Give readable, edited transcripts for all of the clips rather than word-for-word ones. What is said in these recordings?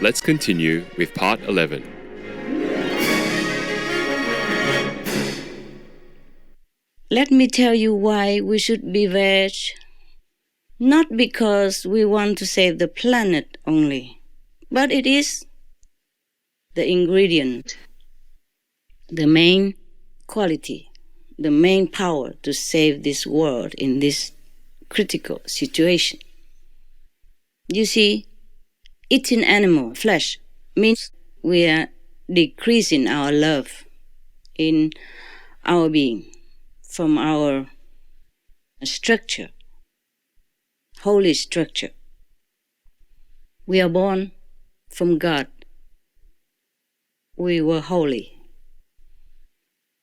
let's continue with part 11. Let me tell you why we should be veg. Not because we want to save the planet only, but it is the ingredient, the main quality, the main power to save this world in this critical situation. You see, eating animal flesh means we are decreasing our love in our being from our structure, holy structure. We are born from God. We were holy.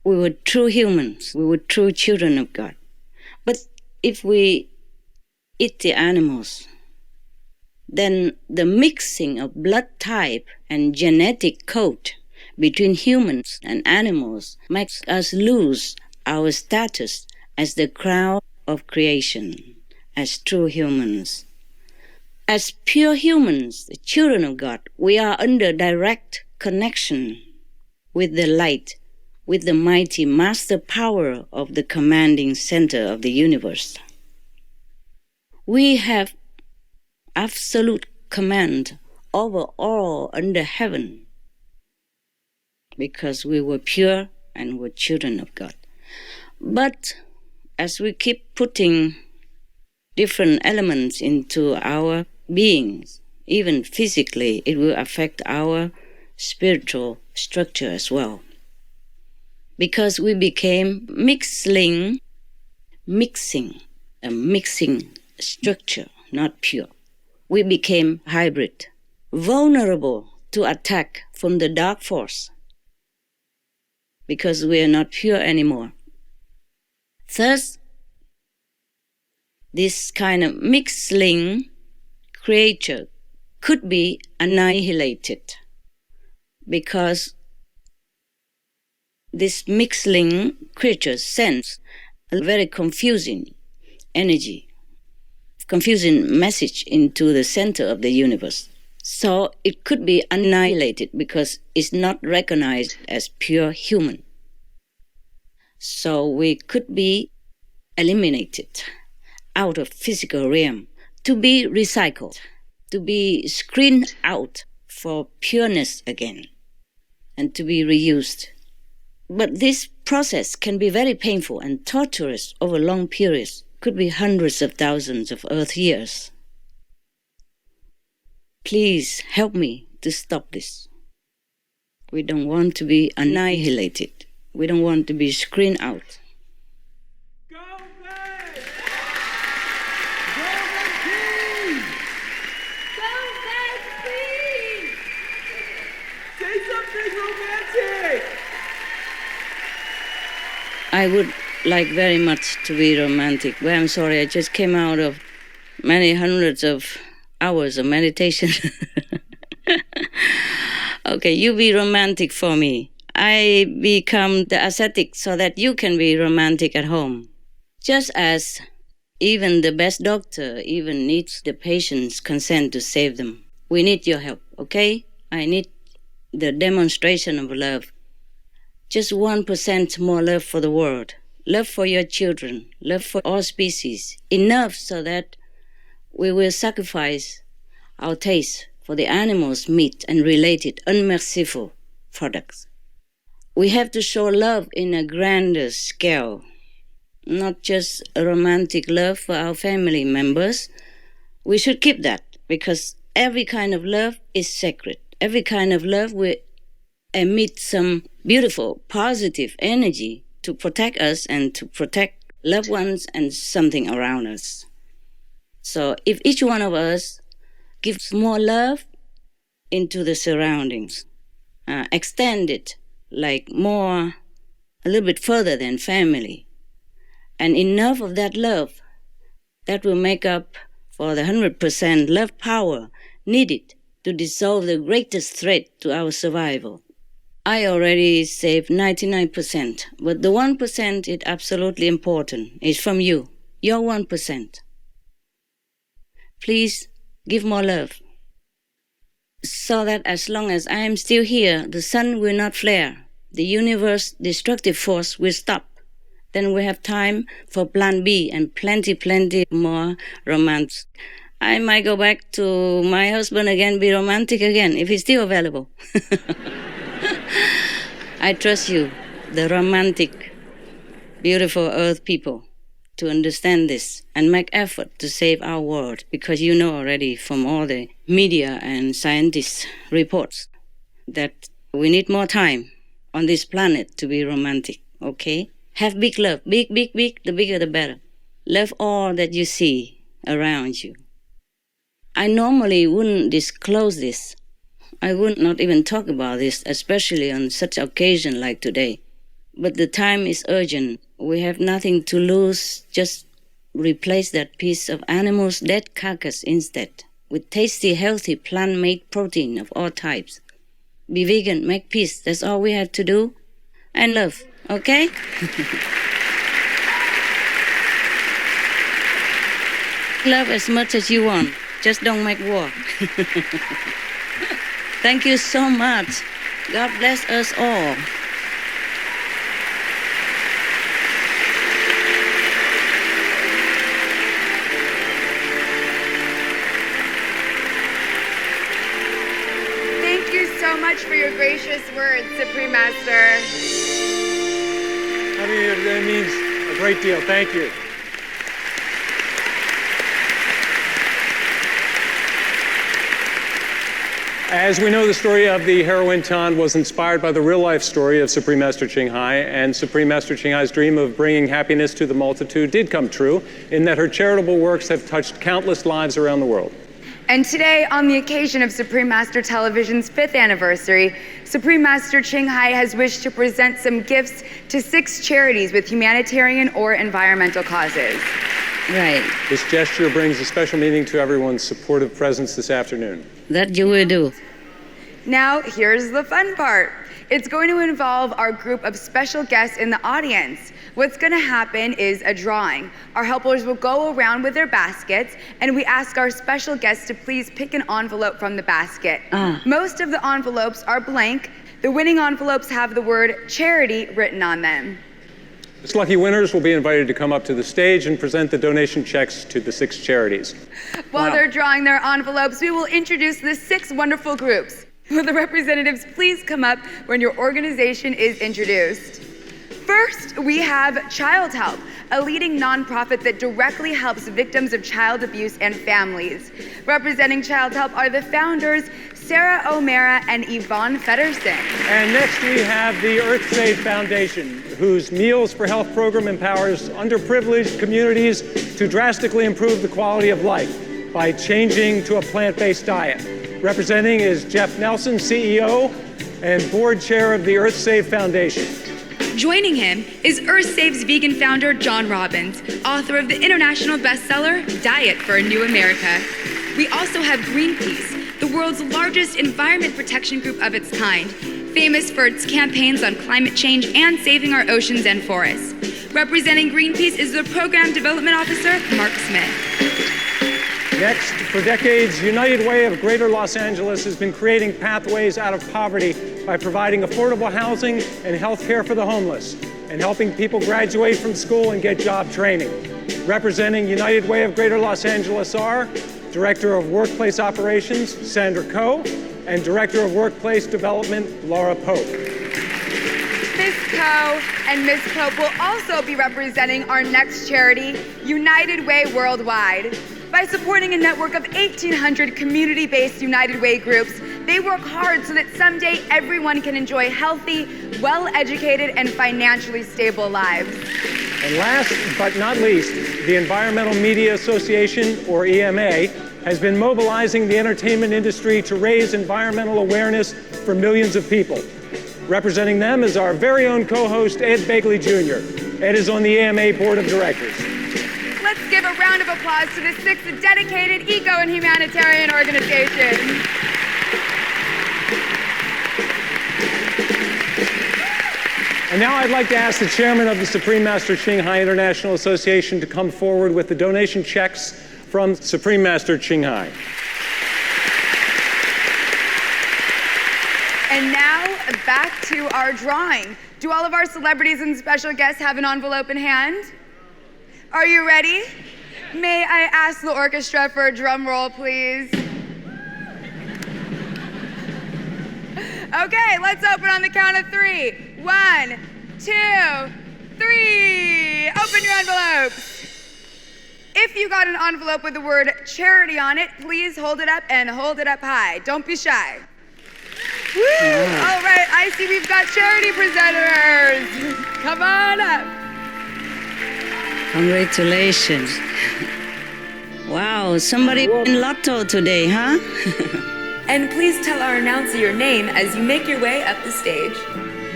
We were true humans. We were true children of God. But if we eat the animals, then the mixing of blood type and genetic code between humans and animals makes us lose our status as the crown of creation, as true humans. As pure humans, the children of God, we are under direct connection with the light, with the mighty master power of the commanding center of the universe. We have absolute command over all under heaven because we were pure and were children of God. But as we keep putting different elements into our beings, even physically, it will affect our spiritual structure as well. Because we became mixing structure, not pure. We became hybrid, vulnerable to attack from the dark force, because we are not pure anymore. Thus, this kind of mixing creature could be annihilated, because this mixing creature sends a very confusing energy, confusing message into the center of the universe. So it could be annihilated because it's not recognized as pure human. So we could be eliminated out of physical realm to be recycled, to be screened out for pureness again, and to be reused. But this process can be very painful and torturous over long periods, could be hundreds of thousands of Earth years. Please help me to stop this. We don't want to be annihilated. We don't want to be screened out. Go back! Go back, please! Go back, please! Say something romantic! I would like very much to be romantic, but I'm sorry, I just came out of many hundreds of hours of meditation. Okay, you be romantic for me. I become the ascetic so that you can be romantic at home. Just as even the best doctor even needs the patient's consent to save them. We need your help, okay? I need the demonstration of love. Just 1% more love for the world. Love for your children. Love for all species. Enough so that we will sacrifice our taste for the animals' meat and related unmerciful products. We have to show love in a grander scale, not just a romantic love for our family members. We should keep that because every kind of love is sacred. Every kind of love will emit some beautiful, positive energy to protect us and to protect loved ones and something around us. So if each one of us gives more love into the surroundings, extend it like more, a little bit further than family, and enough of that love, that will make up for the 100% love power needed to dissolve the greatest threat to our survival. I already saved 99%, but the 1% is absolutely important. It's from you, your 1%. Please give more love. so that as long as I am still here, the sun will not flare, the universe's destructive force will stop. Then we have time for plan B and plenty more romance. I might go back to my husband again, be romantic again, if he's still available. I trust you, the romantic, beautiful earth people, to understand this and make effort to save our world, because you know already from all the media and scientists' reports that we need more time on this planet to be romantic, okay? Have big love, big, the bigger the better. Love all that you see around you. I normally wouldn't disclose this. I would not even talk about this, especially on such an occasion like today. But the time is urgent. We have nothing to lose. Just replace that piece of animal's dead carcass instead with tasty, healthy, plant-made protein of all types. Be vegan, make peace. That's all we have to do. And love, okay? Love as much as you want. Just don't make war. Thank you so much. God bless us all. Thank you so much for your gracious words, Supreme Master. Having you today means a great deal. Thank you. As we know, the story of the heroine Tan was inspired by the real-life story of Supreme Master Ching Hai, and Supreme Master Ching Hai's dream of bringing happiness to the multitude did come true, in that her charitable works have touched countless lives around the world. And today, on the occasion of Supreme Master Television's 5th anniversary, Supreme Master Ching Hai has wished to present some gifts to 6 charities with humanitarian or environmental causes. Right. This gesture brings a special meaning to everyone's supportive presence this afternoon. That you will do. Now, here's the fun part. It's going to involve our group of special guests in the audience. What's going to happen is a drawing. Our helpers will go around with their baskets, and we ask our special guests to please pick an envelope from the basket. Most of the envelopes are blank. The winning envelopes have the word charity written on them. Its lucky winners will be invited to come up to the stage and present the donation checks to the 6 charities. While they're drawing their envelopes, we will introduce the 6 wonderful groups. Will the representatives please come up when your organization is introduced? First, we have Child Help, a leading nonprofit that directly helps victims of child abuse and families. Representing Child Help are the founders, Sarah O'Mara and Yvonne Feddersen. And next we have the EarthSafe Foundation, whose Meals for Health program empowers underprivileged communities to drastically improve the quality of life by changing to a plant-based diet. Representing is Jeff Nelson, CEO and board chair of the EarthSafe Foundation. Joining him is EarthSafe's vegan founder, John Robbins, author of the international bestseller, Diet for a New America. We also have Greenpeace, the world's largest environment protection group of its kind, famous for its campaigns on climate change and saving our oceans and forests. Representing Greenpeace is the Program Development Officer, Mark Smith. Next, for decades, United Way of Greater Los Angeles has been creating pathways out of poverty by providing affordable housing and health care for the homeless, and helping people graduate from school and get job training. Representing United Way of Greater Los Angeles are Director of Workplace Operations, Sandra Coe, and Director of Workplace Development, Laura Pope. Ms. Coe and Ms. Pope will also be representing our next charity, United Way Worldwide. By supporting a network of 1,800 community-based United Way groups, they work hard so that someday everyone can enjoy healthy, well-educated, and financially stable lives. And last but not least, the Environmental Media Association, or EMA, has been mobilizing the entertainment industry to raise environmental awareness for millions of people. Representing them is our very own co-host, Ed Begley Jr. Ed is on the EMA Board of Directors. Let's give a round of applause to the 6 dedicated eco and humanitarian organizations. And now I'd like to ask the chairman of the Supreme Master Ching Hai International Association to come forward with the donation checks from Supreme Master Ching Hai. And now back to our drawing. Do all of our celebrities and special guests have an envelope in hand? Are you ready? May I ask the orchestra for a drum roll, please? Okay, let's open on the count of 3. 1, 2, 3. Open your envelopes. If you got an envelope with the word charity on it, please hold it up and hold it up high. Don't be shy. Woo! All right, I see we've got charity presenters. Come on up. Congratulations. Wow, somebody in lotto today, huh? And please tell our announcer your name as you make your way up the stage.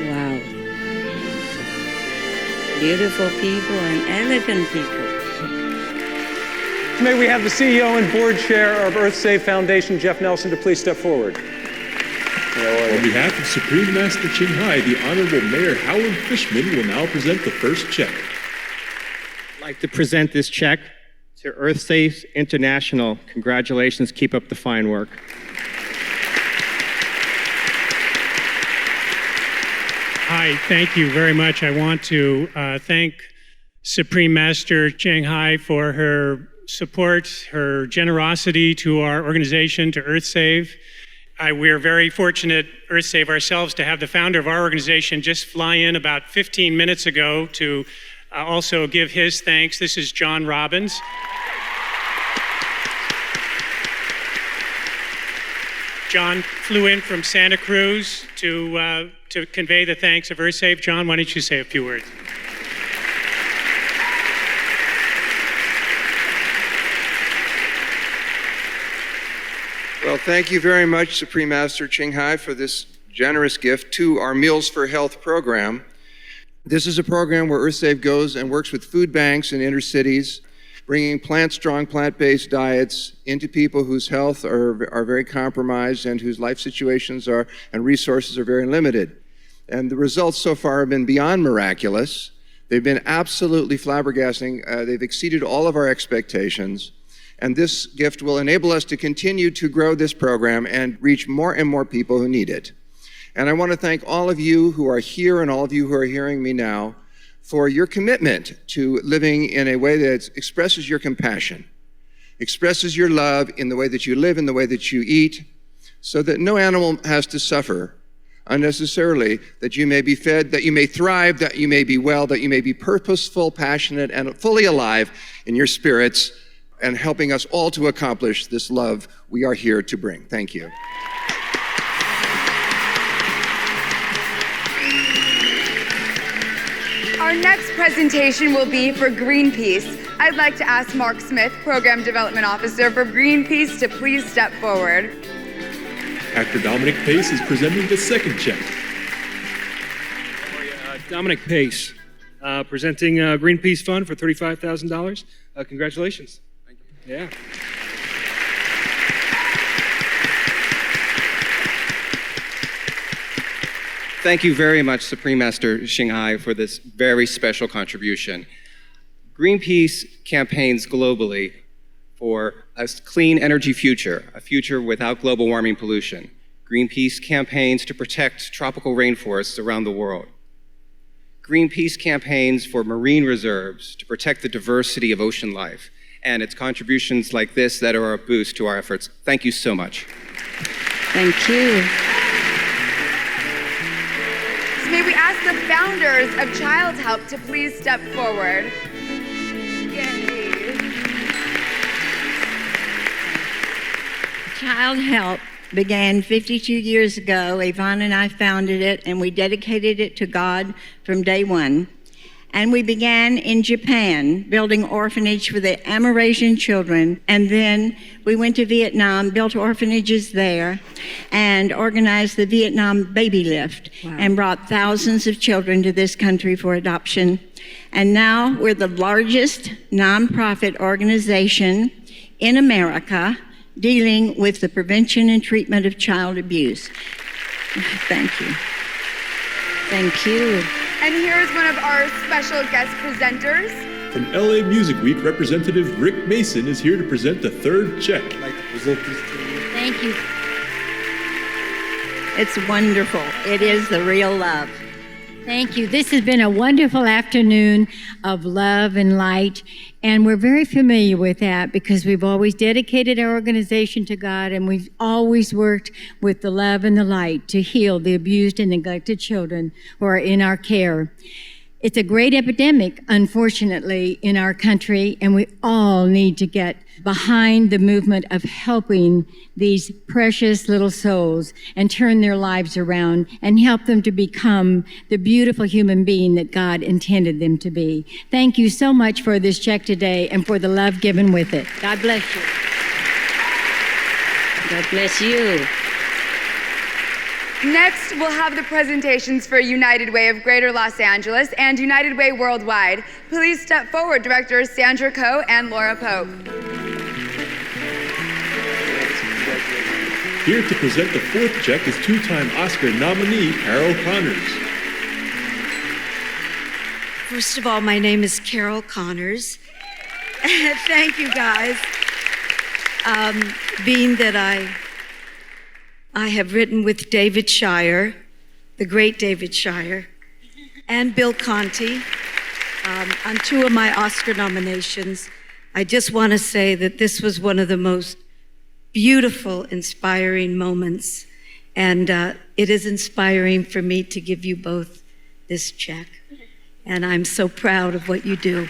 Wow. Beautiful people and elegant people. May we have the CEO and board chair of EarthSave Foundation, Jeff Nelson, to please step forward. On behalf of Supreme Master Ching Hai, the Honorable Mayor Howard Fishman will now present the first check. I'd like to present this check to EarthSafe International. Congratulations, keep up the fine work. Hi, thank you very much. I want to thank Supreme Master Ching Hai for her support, her generosity to our organization, to EarthSave. We're very fortunate, EarthSave ourselves, to have the founder of our organization just fly in about 15 minutes ago to also give his thanks. This is John Robbins. John flew in from Santa Cruz to convey the thanks of EarthSave. John, why don't you say a few words? Well, thank you very much, Supreme Master Ching Hai, for this generous gift to our Meals for Health program. This is a program where EarthSave goes and works with food banks in inner cities, bringing plant-strong, plant-based diets into people whose health are very compromised and whose life situations and resources are very limited. And the results so far have been beyond miraculous. They've been absolutely flabbergasting. They've exceeded all of our expectations. And this gift will enable us to continue to grow this program and reach more and more people who need it. And I want to thank all of you who are here and all of you who are hearing me now for your commitment to living in a way that expresses your compassion, expresses your love in the way that you live, in the way that you eat, so that no animal has to suffer unnecessarily, that you may be fed, that you may thrive, that you may be well, that you may be purposeful, passionate, and fully alive in your spirits, and helping us all to accomplish this love we are here to bring. Thank you. Our next presentation will be for Greenpeace. I'd like to ask Mark Smith, Program Development Officer for Greenpeace, to please step forward. Actor Dominic Pace is presenting the second check. Dominic Pace, presenting Greenpeace Fund for $35,000. Congratulations. Thank you. Yeah. Thank you very much, Supreme Master Ching Hai, for this very special contribution. Greenpeace campaigns globally for a clean energy future, a future without global warming pollution. Greenpeace campaigns to protect tropical rainforests around the world. Greenpeace campaigns for marine reserves to protect the diversity of ocean life. And it's contributions like this that are a boost to our efforts. Thank you so much. Thank you. So may we ask the founders of Child Help to please step forward. Yay. Child Help began 52 years ago. Yvonne and I founded it, and we dedicated it to God from day one. And we began in Japan, building orphanage for the Amerasian children. And then we went to Vietnam, built orphanages there, and organized the Vietnam Baby Lift, and brought thousands of children to this country for adoption. And now we're the largest nonprofit organization in America dealing with the prevention and treatment of child abuse. Thank you. Thank you. And here's one of our special guest presenters. From LA Music Week, Representative Rick Mason is here to present the third check. Thank you. It's wonderful. It is the real love. Thank you. This has been a wonderful afternoon of love and light, and we're very familiar with that because we've always dedicated our organization to God, and we've always worked with the love and the light to heal the abused and neglected children who are in our care. It's a great epidemic, unfortunately, in our country, and we all need to get behind the movement of helping these precious little souls and turn their lives around and help them to become the beautiful human being that God intended them to be. Thank you so much for this check today and for the love given with it. God bless you. God bless you. Next, we'll have the presentations for United Way of Greater Los Angeles and United Way Worldwide. Please step forward, Directors Sandra Coe and Laura Pope. Here to present the fourth check is two-time Oscar nominee Carol Connors. First of all, my name is Carol Connors. Thank you, guys. Being that I have written with David Shire, the great David Shire, and Bill Conti on two of my Oscar nominations, I just want to say that this was one of the most beautiful, inspiring moments, and it is inspiring for me to give you both this check, and I'm so proud of what you do.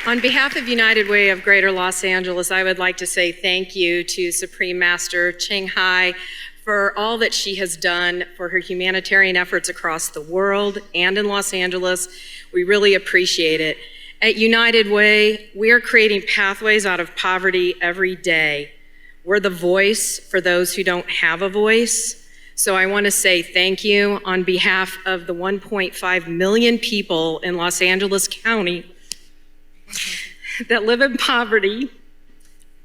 On behalf of United Way of Greater Los Angeles, I would like to say thank you to Supreme Master Ching Hai for all that she has done for her humanitarian efforts across the world and in Los Angeles. We really appreciate it. At United Way, we are creating pathways out of poverty every day. We're the voice for those who don't have a voice. So I want to say thank you on behalf of the 1.5 million people in Los Angeles County that live in poverty.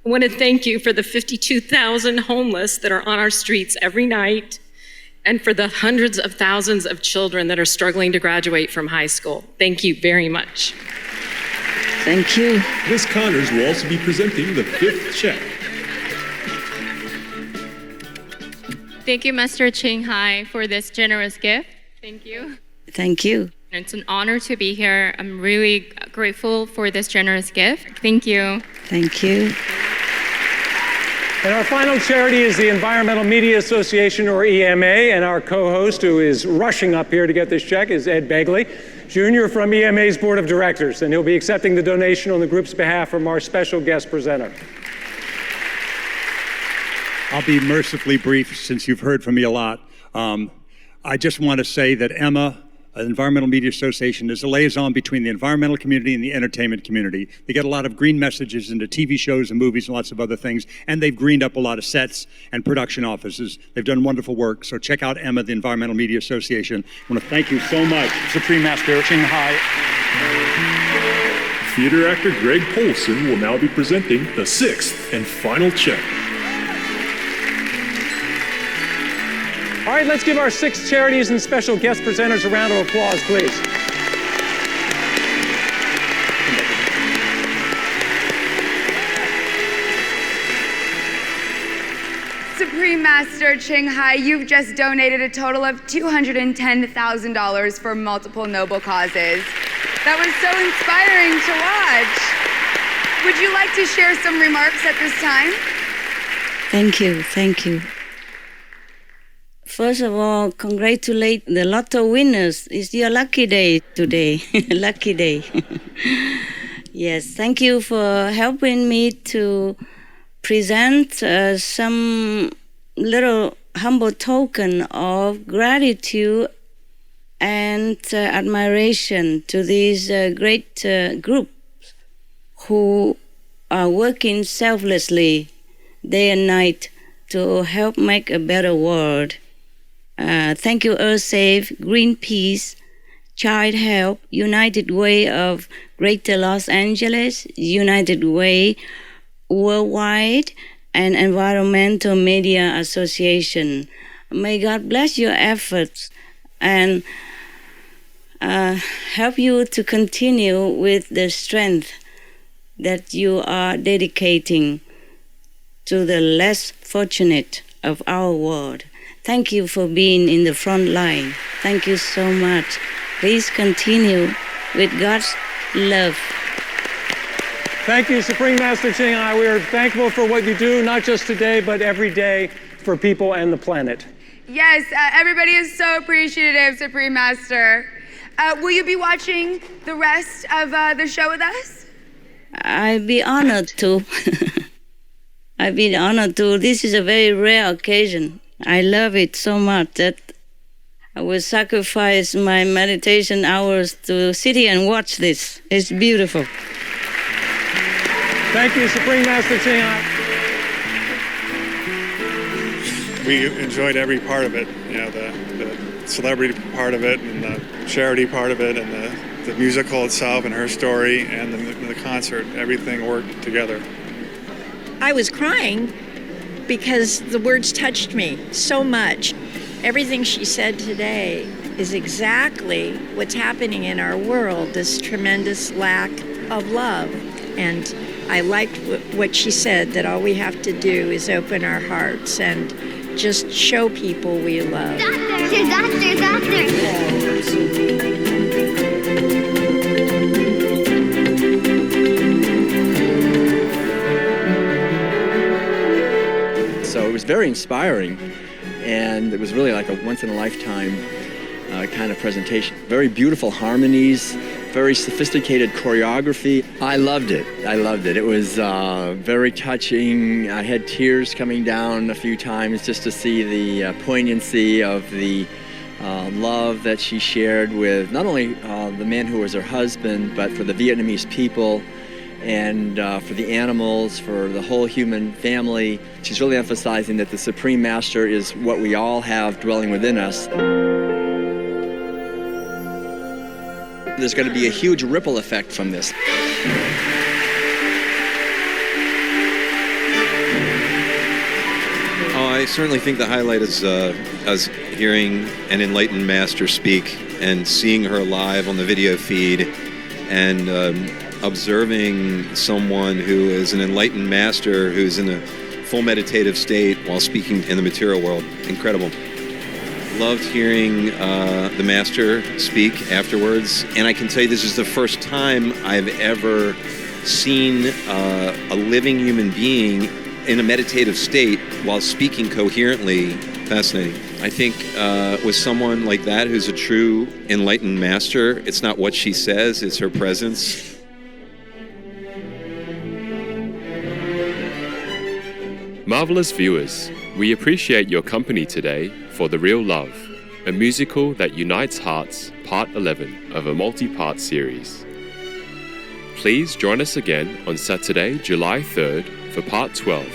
I want to thank you for the 52,000 homeless that are on our streets every night and for the hundreds of thousands of children that are struggling to graduate from high school. Thank you very much. Thank you. Ms. Connors will also be presenting the fifth check. Thank you, Master Ching Hai, for this generous gift. Thank you. Thank you. It's an honor to be here. I'm really grateful for this generous gift. Thank you. Thank you. And our final charity is the Environmental Media Association, or EMA, and our co-host, who is rushing up here to get this check, is Ed Begley, Jr. from EMA's Board of Directors, and he'll be accepting the donation on the group's behalf from our special guest presenter. I'll be mercifully brief since you've heard from me a lot. I just want to say that Emma, Environmental Media Association, is a liaison between the environmental community and the entertainment community. They get a lot of green messages into TV shows and movies and lots of other things, and they've greened up a lot of sets and production offices. They've done wonderful work, so check out Emma, the Environmental Media Association. I want to thank you so much, Supreme Master Ching Hai. Theater actor Greg Polson will now be presenting the sixth and final check. All right, let's give our 6 charities and special guest presenters a round of applause, please. Supreme Master Ching Hai, you've just donated a total of $210,000 for multiple noble causes. That was so inspiring to watch. Would you like to share some remarks at this time? Thank you. Thank you. First of all, congratulate the lotto winners. It's your lucky day today. Lucky day. Yes, thank you for helping me to present some little humble token of gratitude and admiration to these great groups who are working selflessly day and night to help make a better world. Thank you, EarthSafe, Greenpeace, Child Help, United Way of Greater Los Angeles, United Way Worldwide, and Environmental Media Association. May God bless your efforts and help you to continue with the strength that you are dedicating to the less fortunate of our world. Thank you for being in the front line. Thank you so much. Please continue with God's love. Thank you, Supreme Master Ching Hai. We are thankful for what you do, not just today, but every day for people and the planet. Yes, everybody is so appreciative, Supreme Master. Will you be watching the rest of the show with us? I'd be honored to. I'd be honored to. This is a very rare occasion. I love it so much that I will sacrifice my meditation hours to sit here and watch this. It's beautiful. Thank you, Supreme Master Ching Hai. We enjoyed every part of it, you know, the celebrity part of it and the charity part of it and the musical itself and her story and the concert. Everything worked together. I was crying because the words touched me so much. Everything she said today is exactly what's happening in our world, this tremendous lack of love. And I liked what she said, that all we have to do is open our hearts and just show people we love. Doctor. So it was very inspiring, and it was really like a once-in-a-lifetime kind of presentation. Very beautiful harmonies, very sophisticated choreography. I loved it. It was very touching. I had tears coming down a few times just to see the poignancy of the love that she shared with not only the man who was her husband, but for the Vietnamese people and for the animals, for the whole human family. She's really emphasizing that the Supreme Master is what we all have dwelling within us. There's going to be a huge ripple effect from this. Oh, I certainly think the highlight is us hearing an enlightened master speak and seeing her live on the video feed and observing someone who is an enlightened master who's in a full meditative state while speaking in the material world. Incredible. Loved hearing the master speak afterwards, and I can tell you this is the first time I've ever seen a living human being in a meditative state while speaking coherently. Fascinating. I think with someone like that who's a true enlightened master, it's not what she says, it's her presence. Marvelous viewers, we appreciate your company today for The Real Love, a musical that unites hearts, part 11 of a multi-part series. Please join us again on Saturday, July 3rd for part 12.